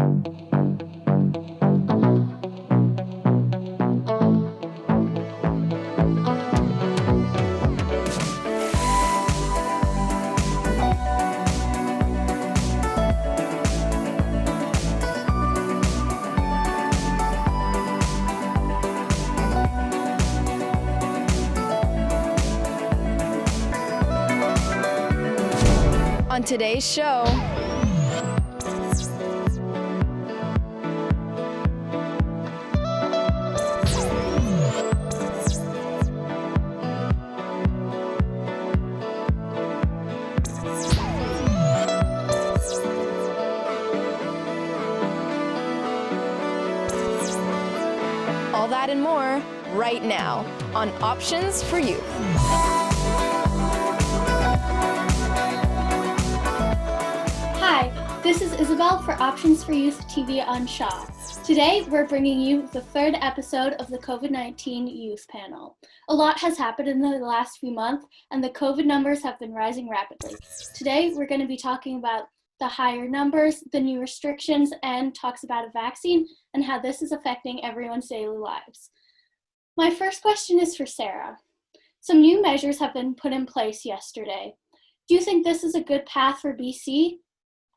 On today's show, all that and more right now on Options for Youth. Hi, this is Isabel for Options for Youth TV on Shaw. Today, we're bringing you the third episode of the COVID-19 Youth Panel. A lot has happened in the last few months, and the COVID numbers have been rising rapidly. Today, we're going to be talking about the higher numbers, the new restrictions, and talks about a vaccine and how this is affecting everyone's daily lives. My first question is for Sarah. Some new measures have been put in place yesterday. Do you think this is a good path for BC?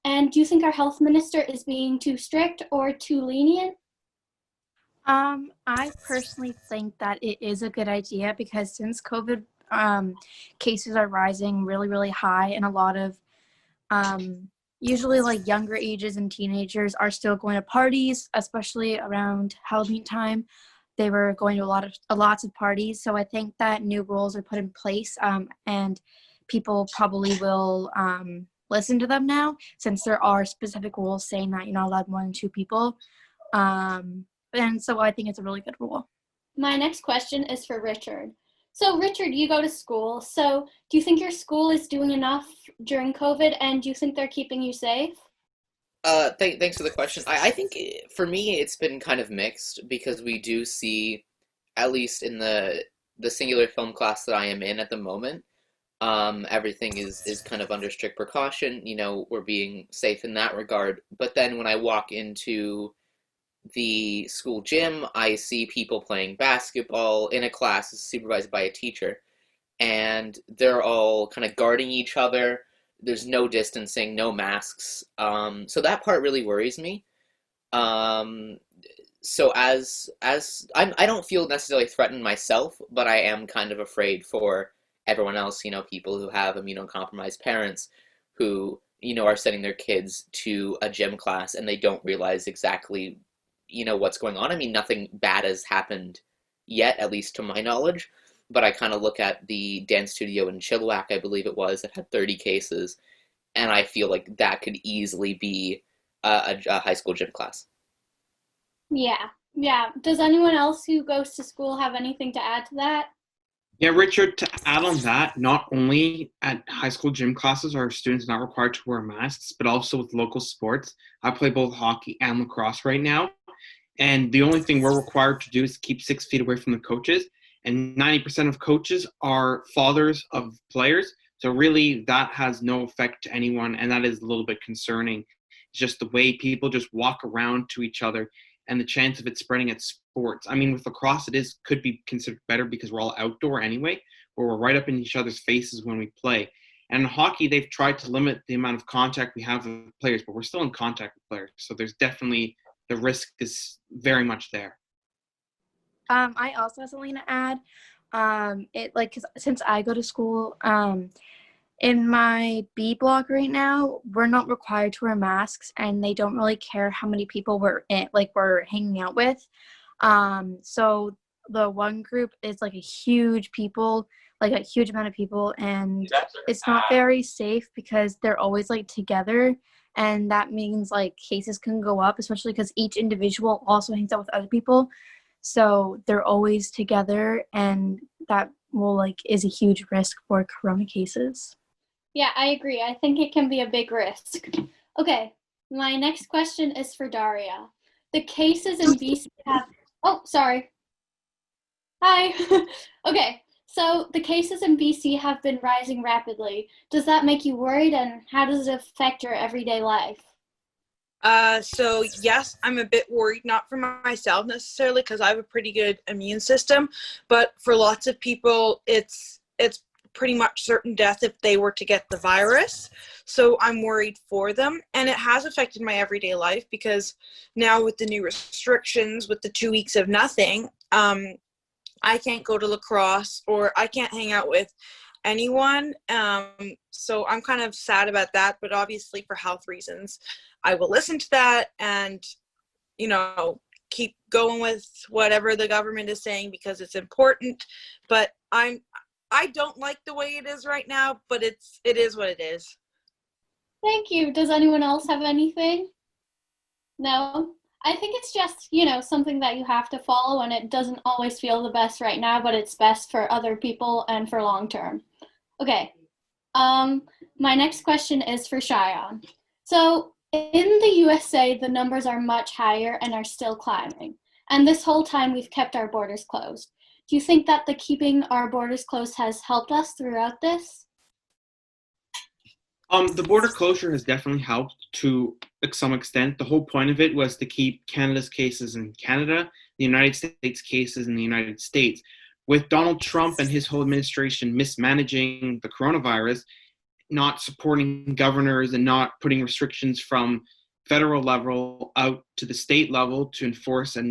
And do you think our health minister is being too strict or too lenient? I personally think that it is a good idea because since COVID cases are rising really, really high, and a lot of usually like younger ages and teenagers are still going to parties, especially around Halloween time. They were going to lots of parties. So I think that new rules are put in place, and people probably will listen to them now, since there are specific rules saying that you're not allowed more than 2 people. And so I think it's a really good rule. My next question is for Richard. So Richard, you go to school. So do you think your school is doing enough during COVID, and do you think they're keeping you safe? Thanks for the question. I think for me it's been kind of mixed, because we do see, at least in the singular film class that I am in at the moment, everything is kind of under strict precaution. You know, we're being safe in that regard. But then when I walk into the school gym, I see people playing basketball in a class supervised by a teacher, and they're all kind of guarding each other. There's no distancing, no masks. So that part really worries me. So I don't feel necessarily threatened myself, but I am kind of afraid for everyone else, you know, people who have immunocompromised parents who, you know, are sending their kids to a gym class and they don't realize exactly, you know, what's going on. I mean, nothing bad has happened yet, at least to my knowledge, but I kind of look at the dance studio in Chilliwack, I believe it was, that had 30 cases, and I feel like that could easily be a high school gym class. Yeah. Does anyone else who goes to school have anything to add to that? Yeah, Richard, to add on that, not only at high school gym classes are students not required to wear masks, but also with local sports. I play both hockey and lacrosse right now, and the only thing we're required to do is keep 6 feet away from the coaches, and 90% of coaches are fathers of players, so really that has no effect to anyone, and that is a little bit concerning. It's just the way people just walk around to each other and the chance of it spreading at sports. I mean, with lacrosse, could be considered better because we're all outdoor anyway, where we're right up in each other's faces when we play. And in hockey, they've tried to limit the amount of contact we have with players, but we're still in contact with players. So there's definitely, the risk is very much there. I also have something to add. 'Cause since I go to school, in my B block right now, we're not required to wear masks, and they don't really care how many people we're hanging out with. So the one group is like a huge amount of people, and it's not very safe because they're always like together, and that means like cases can go up, especially because each individual also hangs out with other people. So they're always together, and that is a huge risk for corona cases. Yeah, I agree. I think it can be a big risk. Okay, my next question is for Daria. The cases in BC have... Oh, sorry. Hi. Okay, so the cases in BC have been rising rapidly. Does that make you worried, and how does it affect your everyday life? So yes, I'm a bit worried, not for myself necessarily, because I have a pretty good immune system, but for lots of people, it's pretty much certain death if they were to get the virus. So I'm worried for them, and it has affected my everyday life because now with the new restrictions, with the 2 weeks of nothing, I can't go to lacrosse or I can't hang out with anyone. So I'm kind of sad about that, but obviously for health reasons, I will listen to that and, keep going with whatever the government is saying because it's important. But I don't like the way it is right now, but it is what it is. Thank you. Does anyone else have anything? No? I think it's just, something that you have to follow, and it doesn't always feel the best right now, but it's best for other people and for long term. Okay. My next question is for Cheyenne. So in the USA, the numbers are much higher and are still climbing. And this whole time we've kept our borders closed. Do you think that the keeping our borders closed has helped us throughout this? The border closure has definitely helped to some extent. The whole point of it was to keep Canada's cases in Canada, the United States cases in the United States. With Donald Trump and his whole administration mismanaging the coronavirus, not supporting governors and not putting restrictions from federal level out to the state level to enforce a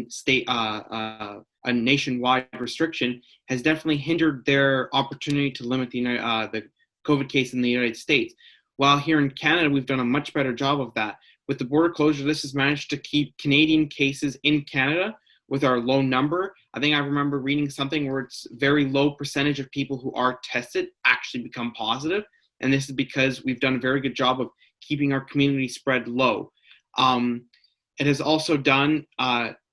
nationwide restriction has definitely hindered their opportunity to limit the COVID case in the United States. While here in Canada, we've done a much better job of that. With the border closure, this has managed to keep Canadian cases in Canada with our low number. I think I remember reading something where it's very low percentage of people who are tested actually become positive. And this is because we've done a very good job of keeping our community spread low. It has also done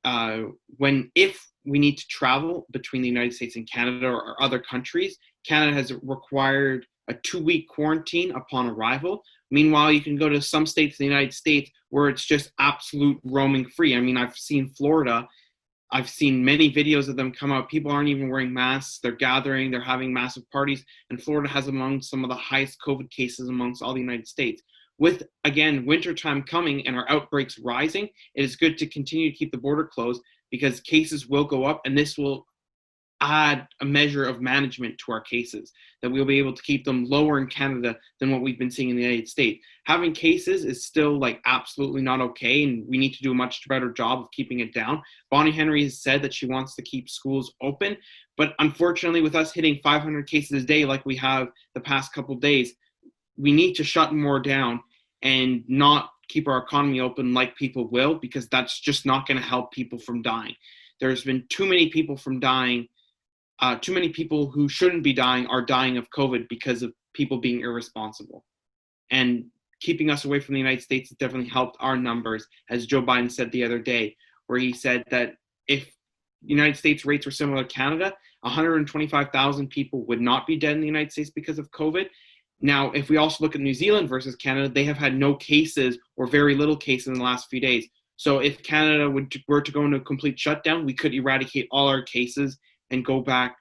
if we need to travel between the United States and Canada or other countries, Canada has required a 2-week quarantine upon arrival. Meanwhile, you can go to some states in the United States where it's just absolute roaming free. I mean, I've seen Florida. I've seen many videos of them come out. People aren't even wearing masks. They're gathering. They're having massive parties. And Florida has among some of the highest COVID cases amongst all the United States. With, again, wintertime coming and our outbreaks rising, it is good to continue to keep the border closed because cases will go up, and this will add a measure of management to our cases, that we'll be able to keep them lower in Canada than what we've been seeing in the United States. Having cases is still absolutely not okay, and we need to do a much better job of keeping it down. Bonnie Henry has said that she wants to keep schools open, but unfortunately with us hitting 500 cases a day like we have the past couple of days, we need to shut more down and not keep our economy open like people will, because that's just not going to help people from dying. There's been too many people from dying. Too many people who shouldn't be dying are dying of COVID because of people being irresponsible. And keeping us away from the United States has definitely helped our numbers, as Joe Biden said the other day, where he said that if United States rates were similar to Canada, 125,000 people would not be dead in the United States because of COVID. Now, if we also look at New Zealand versus Canada, they have had no cases or very little cases in the last few days. So if Canada were to go into a complete shutdown, we could eradicate all our cases and go back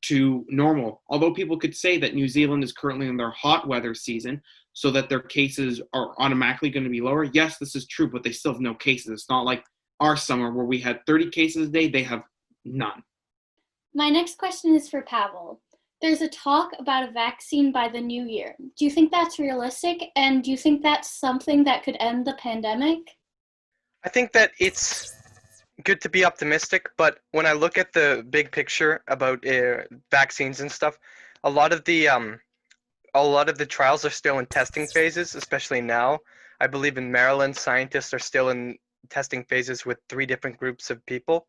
to normal. Although people could say that New Zealand is currently in their hot weather season, so that their cases are automatically going to be lower. Yes, this is true, but they still have no cases. It's not like our summer where we had 30 cases a day, they have none. My next question is for Pavel. There's a talk about a vaccine by the new year. Do you think that's realistic? And do you think that's something that could end the pandemic? I think that it's good to be optimistic, but when I look at the big picture about vaccines and stuff, a lot of the trials are still in testing phases, especially now. I believe in Maryland, scientists are still in testing phases with 3 different groups of people.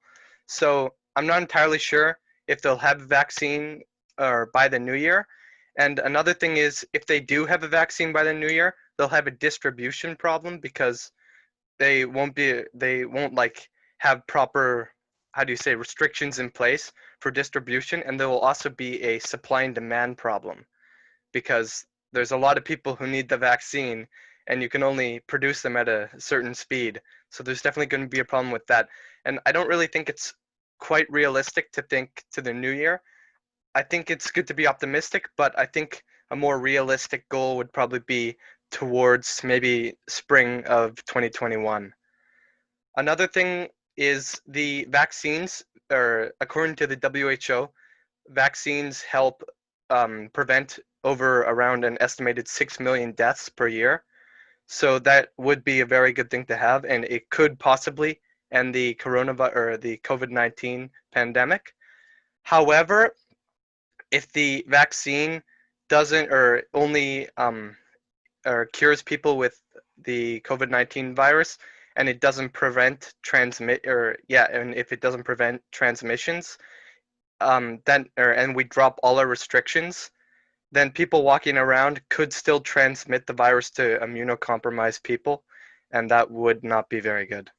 So I'm not entirely sure if they'll have a vaccine or by the new year. And another thing is, if they do have a vaccine by the new year, they'll have a distribution problem because they won't have proper, restrictions in place for distribution, and there will also be a supply and demand problem because there's a lot of people who need the vaccine and you can only produce them at a certain speed. So there's definitely going to be a problem with that. And I don't really think it's quite realistic to think to the new year. I think it's good to be optimistic, but I think a more realistic goal would probably be towards maybe spring of 2021. Another thing is the vaccines, or according to the WHO, vaccines help prevent around an estimated 6 million deaths per year. So that would be a very good thing to have, and it could possibly end the coronavirus or the COVID-19 pandemic. However, if the vaccine doesn't or only or cures people with the COVID-19 virus, and it doesn't prevent and if it doesn't prevent transmissions, and we drop all our restrictions, then people walking around could still transmit the virus to immunocompromised people, and that would not be very good.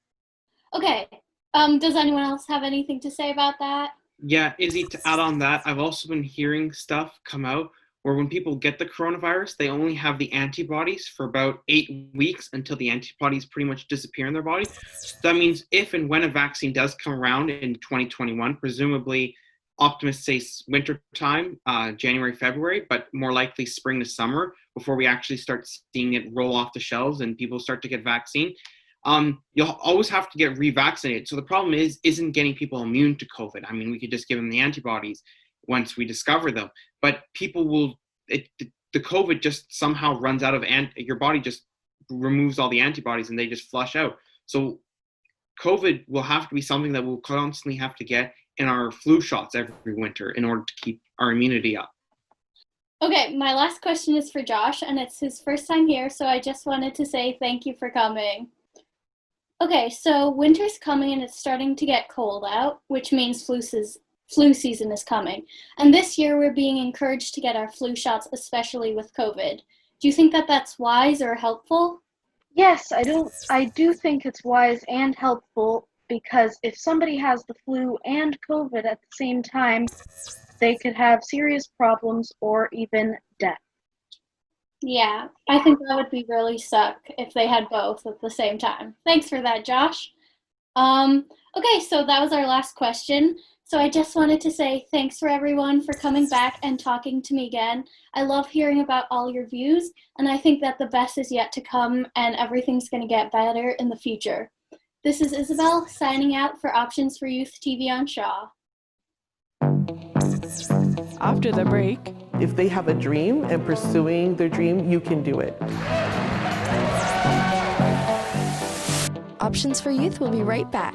Okay. Does anyone else have anything to say about that? Yeah, Izzy, to add on that, I've also been hearing stuff come out where when people get the coronavirus, they only have the antibodies for about 8 weeks until the antibodies pretty much disappear in their body. So that means if and when a vaccine does come around in 2021, presumably optimists say winter time, January, February, but more likely spring to summer before we actually start seeing it roll off the shelves and people start to get vaccine. You'll always have to get revaccinated. So the problem isn't getting people immune to COVID. I mean, we could just give them the antibodies once we discover them, but people will, the COVID just somehow runs out of, your body just removes all the antibodies and they just flush out. So COVID will have to be something that we'll constantly have to get in our flu shots every winter in order to keep our immunity up. Okay, my last question is for Josh, and it's his first time here, so I just wanted to say thank you for coming. Okay, so winter's coming and it's starting to get cold out, which means flu season is coming. And this year we're being encouraged to get our flu shots, especially with COVID. Do you think that that's wise or helpful? Yes, I do think it's wise and helpful, because if somebody has the flu and COVID at the same time, they could have serious problems or even death. Yeah, I think that would be really suck if they had both at the same time. Thanks for that, Josh. Okay, so that was our last question. So I just wanted to say thanks for everyone for coming back and talking to me again. I love hearing about all your views, and I think that the best is yet to come and everything's going to get better in the future. This is Isabel signing out for Options for Youth TV on Shaw. After the break, if they have a dream and pursuing their dream, you can do it. Options for Youth will be right back.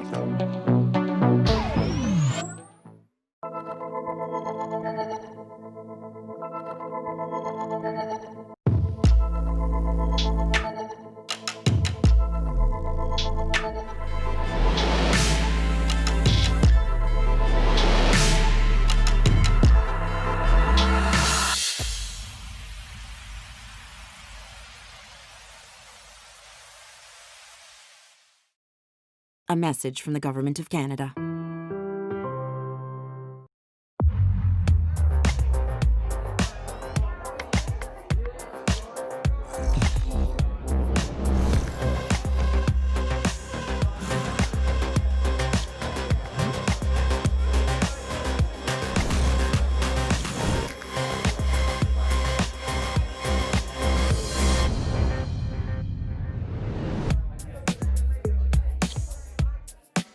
A message from the Government of Canada.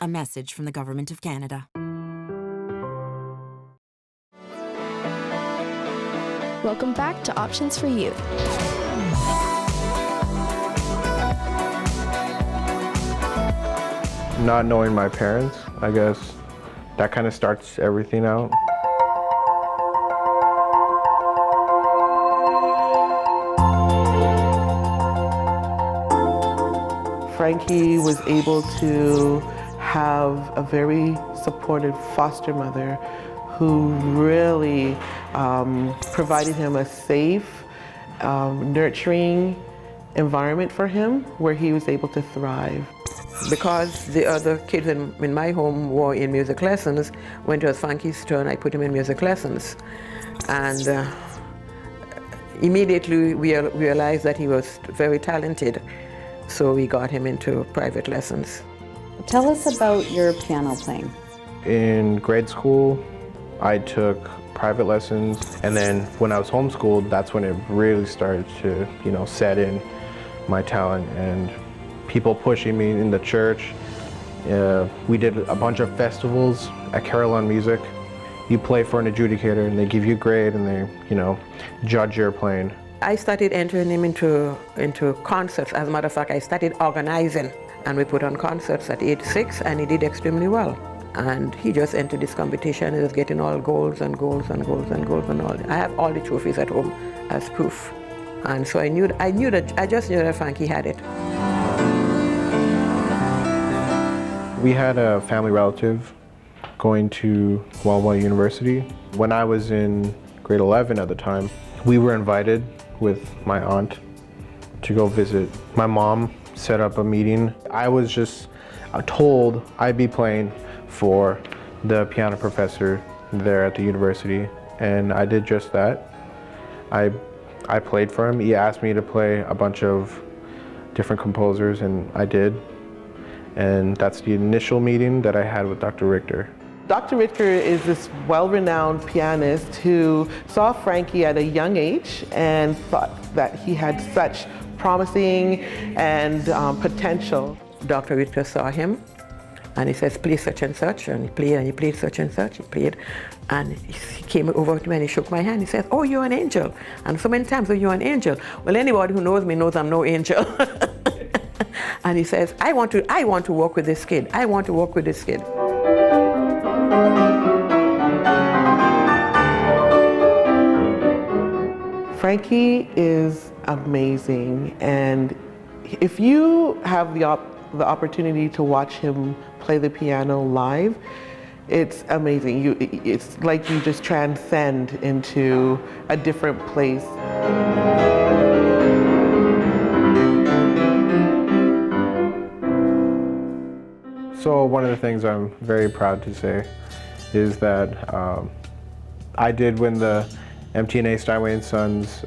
A message from the Government of Canada. Welcome back to Options for Youth. Not knowing my parents, I guess, that kind of starts everything out. Frankie was able to have a very supportive foster mother who really provided him a safe, nurturing environment for him where he was able to thrive. Because the other kids in my home were in music lessons, when it was Frankie's turn, I put him in music lessons. And immediately we realized that he was very talented, so we got him into private lessons. Tell us about your piano playing. In grade school, I took private lessons. And then when I was homeschooled, that's when it really started to, set in my talent and people pushing me in the church. We did a bunch of festivals at Carillon Music. You play for an adjudicator and they give you a grade and they, judge your playing. I started entering him into concerts. As a matter of fact, I started organizing and we put on concerts at age 6 and he did extremely well. And he just entered this competition. He was getting all golds and golds and golds and golds and all. I have all the trophies at home as proof. And so I just knew that Frankie had it. We had a family relative going to Walmart University. When I was in grade 11 at the time, we were invited with my aunt to go visit. My mom set up a meeting. I was just told I'd be playing for the piano professor there at the university, and I did just that. I played for him. He asked me to play a bunch of different composers, and I did. And that's the initial meeting that I had with Dr. Richter. Dr. Richter is this well-renowned pianist who saw Frankie at a young age and thought that he had such promising and potential. Dr. Richter saw him and he says, play such and such, and he played such and such, he played, and he came over to me and he shook my hand. He says, oh, you're an angel. And so many times, oh, you're an angel. Well, anybody who knows me knows I'm no angel. And he says, I want to work with this kid. I want to work with this kid. Frankie is amazing, and if you have the opportunity to watch him play the piano live, it's amazing. It's like you just transcend into a different place. So one of the things I'm very proud to say is that I did win the MTNA Steinway & Sons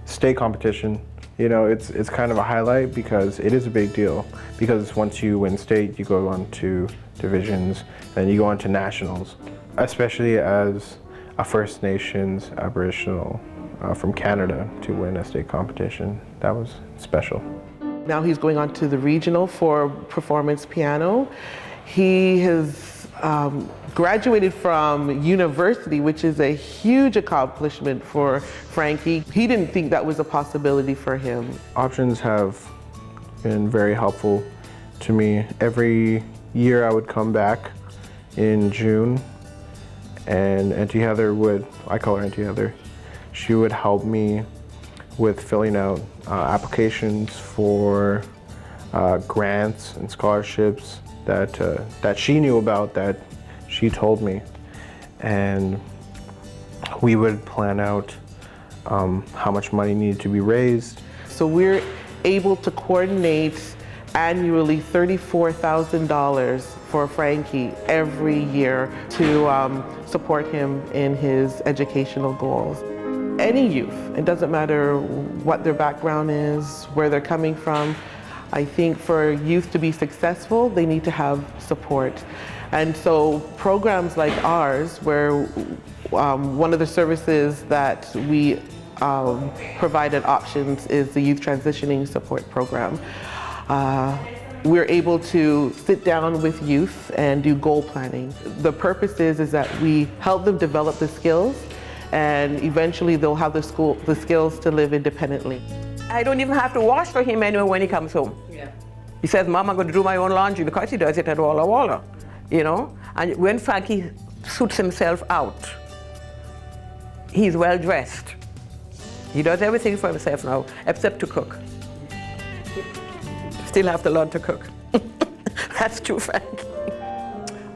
state competition. It's kind of a highlight because it is a big deal. Because once you win state, you go on to divisions, and you go on to nationals. Especially as a First Nations Aboriginal from Canada to win a state competition. That was special. Now he's going on to the regional for performance piano. He has graduated from university, which is a huge accomplishment for Frankie. He didn't think that was a possibility for him. Options have been very helpful to me. Every year I would come back in June, and Auntie Heather I call her Auntie Heather, she would help me with filling out applications for grants and scholarships that she knew about, that she told me. And we would plan out how much money needed to be raised. So we're able to coordinate annually $34,000 for Frankie every year to support him in his educational goals. Any youth, it doesn't matter what their background is, where they're coming from, I think for youth to be successful, they need to have support. And so programs like ours, where one of the services that we provide at Options is the Youth Transitioning Support Program. We're able to sit down with youth and do goal planning. The purpose is that we help them develop the skills, and eventually they'll have the skills to live independently. I don't even have to wash for him anyway when he comes home. Yeah. He says, Mom, I'm going to do my own laundry, because he does it at Walla Walla, And when Frankie suits himself out, he's well dressed. He does everything for himself now, except to cook. Still have to learn to cook. That's true, Frankie.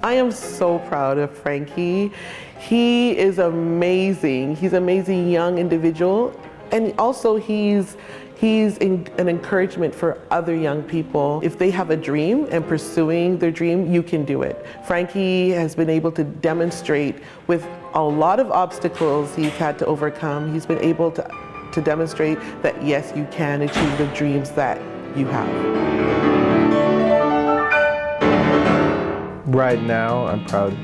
I am so proud of Frankie. He is amazing. He's an amazing young individual, and also he's an encouragement for other young people. If they have a dream and pursuing their dream, you can do it. Frankie has been able to demonstrate, with a lot of obstacles he's had to overcome, he's been able to demonstrate that yes, you can achieve the dreams that you have. Right now, I'm proud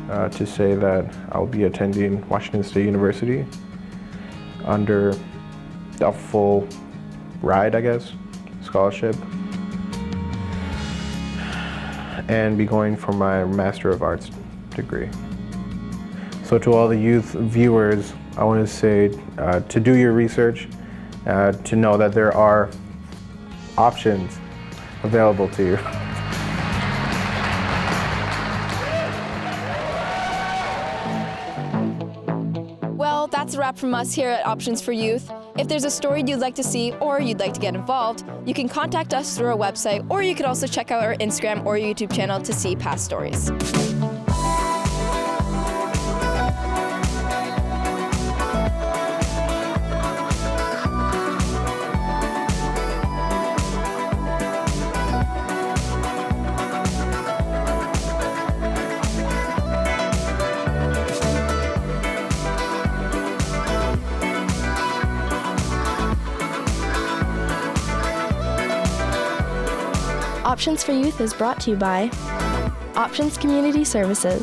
to say that I'll be attending Washington State University under a full ride, I guess, scholarship, and be going for my Master of Arts degree. So to all the youth viewers, I want to say to do your research, to know that there are options available to you. Well, that's a wrap from us here at Options for Youth. If there's a story you'd like to see or you'd like to get involved, you can contact us through our website, or you could also check out our Instagram or YouTube channel to see past stories. Options for Youth is brought to you by Options Community Services.